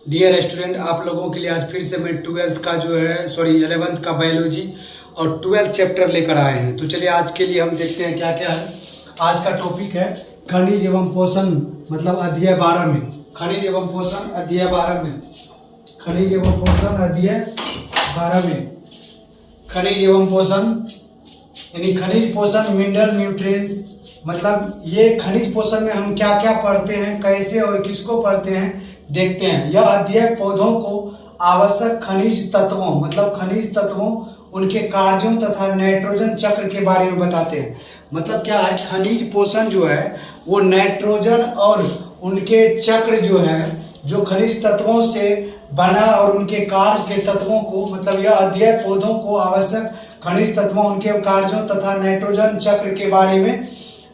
Dear student, आप लोगों के लिए आज फिर से मैं ट्वेल्थ का जो है 11th का बायोलॉजी और 12th चैप्टर लेकर आए हैं। तो चलिए आज के लिए हम देखते हैं क्या क्या है। आज का टॉपिक है खनिज एवं पोषण, मतलब अध्याय 12 में खनिज एवं पोषण अध्याय 12 में खनिज एवं पोषण अध्याय 12 में खनिज एवं पोषण यानी खनिज पोषण मिनरल न्यूट्रिएंट्स, मतलब ये खनिज पोषण में हम क्या क्या पढ़ते हैं, कैसे और किसको पढ़ते हैं देखते हैं। यह अध्याय पौधों को आवश्यक खनिज तत्वों, मतलब खनिज तत्वों, उनके कार्यों तथा नाइट्रोजन चक्र के बारे में बताते हैं। मतलब क्या है, खनिज पोषण जो है वो नाइट्रोजन और उनके चक्र जो है, जो खनिज तत्वों से बना और उनके कार्य के तत्वों को, मतलब यह अध्याय पौधों को आवश्यक खनिज तत्वों, उनके कार्यों तथा नाइट्रोजन चक्र के बारे में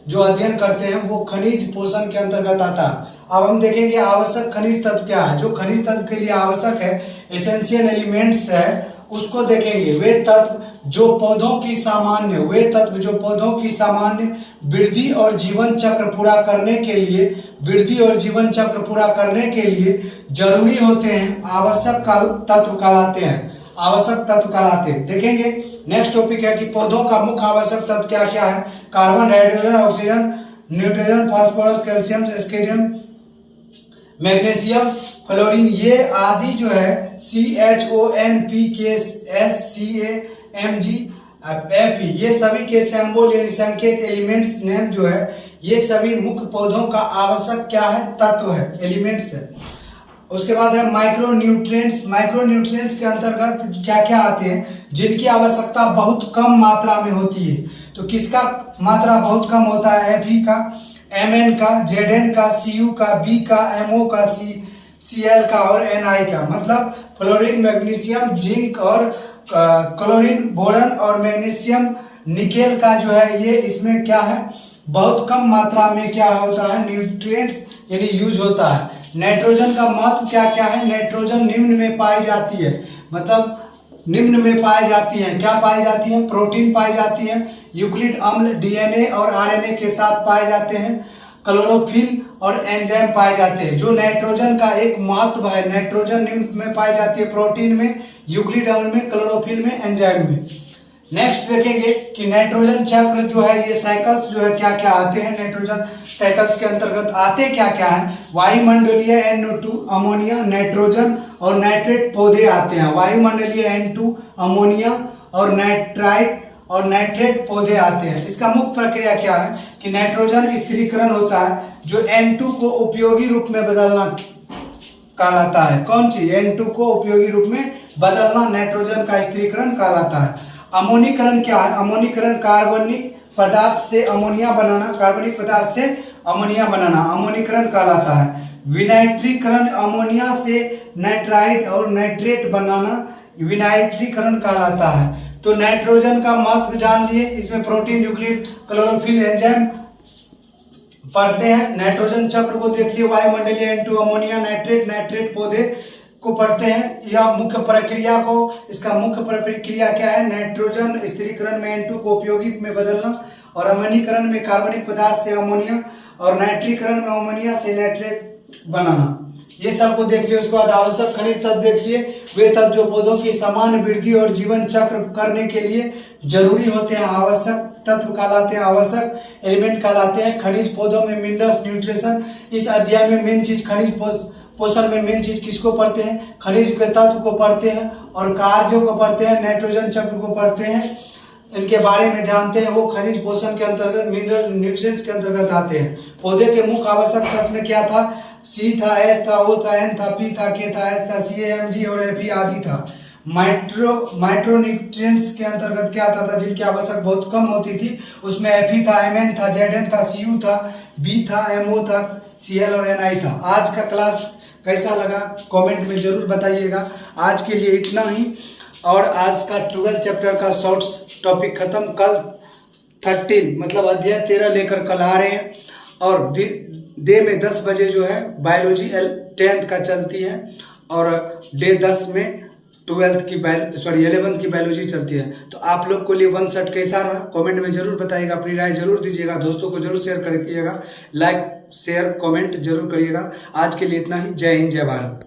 जो अध्ययन करते हैं वो खनिज पोषण के अंतर्गत आता है। अब हम देखेंगे आवश्यक खनिज तत्व क्या है। जो खनिज तत्व के लिए आवश्यक है, एसेंशियल एलिमेंट्स है, उसको देखेंगे। वे तत्व जो पौधों की सामान्य वृद्धि और जीवन चक्र पूरा करने के लिए जरूरी होते हैं, आवश्यक तत्व कहलाते हैं। देखेंगे नेक्स्ट टॉपिक है कि पौधों का मुख्य आवश्यक तत्व क्या क्या है। Carbon, hydrogen, oxygen, nitrogen, phosphorus, calcium, स्केरियम, मैग्नीशियम, फ्लोरीन, ये आदि जो है CHONPKSCAMG, ये सभी के सिंबल यानी संकेत एलिमेंट्स नेम जो है, ये सभी मुख्य पौधों का आवश्यक क्या है, तत्व है, एलिमेंट्स है। उसके बाद है माइक्रो न्यूट्रिएंट्स के अंतर्गत क्या क्या आते हैं, जिनकी आवश्यकता बहुत कम मात्रा में होती है। तो किसका मात्रा बहुत कम होता है, Fe का, Mn का, Zn का, Cu का, B का, Mo का, Cl का और Ni का। मतलब फ्लोरीन, मैग्नीशियम, जिंक और क्लोरीन, बोरन और मैग्नीशियम, निकेल का जो है, ये इसमें क्या है, बहुत कम मात्रा में क्या होता है, न्यूट्रिएंट्स यानी यूज होता है। नाइट्रोजन का महत्व क्या क्या है। नाइट्रोजन निम्न में पाई जाती है, मतलब निम्न में पाई जाती है, क्या पाई जाती है, प्रोटीन पाई जाती है, यूक्लिड अम्ल, डीएनए और आरएनए के साथ पाए जाते हैं, क्लोरोफिल और एंजाइम पाए जाते हैं। जो नाइट्रोजन का एक महत्व है, नाइट्रोजन निम्न में पाई जाती है, प्रोटीन में, यूक्लिड अम्ल में, क्लोरोफिल में, एंजाइम में। नेक्स्ट देखेंगे कि नाइट्रोजन चक्र जो है, ये साइकिल्स जो है क्या क्या आते हैं, नाइट्रोजन साइकिल्स के अंतर्गत आते क्या क्या है। वायुमंडलीय NO2 अमोनिया, नाइट्रोजन और नाइट्रेट पौधे आते हैं। वायुमंडलीय N2 अमोनिया और नाइट्रेट पौधे आते हैं। इसका मुख्य प्रक्रिया क्या है कि नाइट्रोजन स्थिरीकरण होता है, जो N2 को उपयोगी रूप में बदलना कहलाता है। कौन चीज, N2 को उपयोगी रूप में बदलना नाइट्रोजन का स्थिरीकरण कहलाता है। अमोनीकरण क्या है, अमोनीकरण कार्बनिक पदार्थ से अमोनिया बनाना, अमोनीकरण कहलाता है। विनाइट्रीकरण, अमोनिया से नाइट्राइड और नाइट्रेट बनाना, विनाइट्रीकरण कहलाता है। तो नाइट्रोजन का महत्व जान लिए, इसमें प्रोटीन, यूक्लिड, क्लोरोफिल, एंजाइम पढ़ते हैं। नाइट्रोजन चक्र को देख लिए, वायुमंडलीय N2 अमोनिया, नाइट्रेट पौधे को पढ़ते हैं। या मुख्य प्रक्रिया को, इसका मुख्य प्रक्रिया क्या है, नाइट्रोजन स्थिरीकरण में N2 को उपयोगी में बदलना, और अमोनीकरण में कार्बनिक पदार्थ से अमोनिया, और नाइट्रीकरण में अमोनिया से नाइट्रेट बनाना। ये सब को देख लिए। उसके बाद आवश्यक खनिज तत्व देख लिए। वे तत्व जो पौधों की समान वृद्धि और जीवन चक्र करने के लिए जरूरी होते हैं, आवश्यक तत्व कहलाते हैं, आवश्यक एलिमेंट कहलाते हैं। खनिज पौधों में मिनरल्स, न्यूट्रिशन, इस अध्याय में मेन चीज खनिज पोषण में मेन चीज किसको पढ़ते हैं, खनिज के तत्व को पढ़ते हैं और कार्यों को पढ़ते हैं, नाइट्रोजन चक्र को पढ़ते हैं, इनके बारे में जानते हैं। वो खनिज पोषण के अंतर्गत, मिनरल न्यूट्रिएंट्स के अंतर्गत आते हैं। पौधे के मुख्य आवश्यक तत्व में क्या था, C था, S था, O था, N था, P था, K था, S था, CAMG और Fe आदि था। माइक्रोन्यूट्रिएंट्स के अंतर्गत क्या आता था, जिनकी आवश्यक बहुत कम होती थी, उसमें Fe था, Mn था, Zn था, Cu था, B था, Mo था, Cl और Ni था। आज का क्लास कैसा लगा कमेंट में जरूर बताइएगा। आज के लिए इतना ही, और आज का 12 चैप्टर का शॉर्ट्स टॉपिक खत्म। कल 13 मतलब अध्याय 13 लेकर कल आ रहे हैं, और डे में 10 बजे जो है बायोलॉजी 10th का चलती है, और डे 10 में 11th की बायोलॉजी चलती है। तो आप लोग को लिए वन शॉट कैसा रहा कमेंट में जरूर बताइएगा, अपनी राय जरूर दीजिएगा, दोस्तों को जरूर शेयर करिएगा, लाइक शेयर कमेंट जरूर करिएगा। आज के लिए इतना ही। जय हिंद, जय भारत।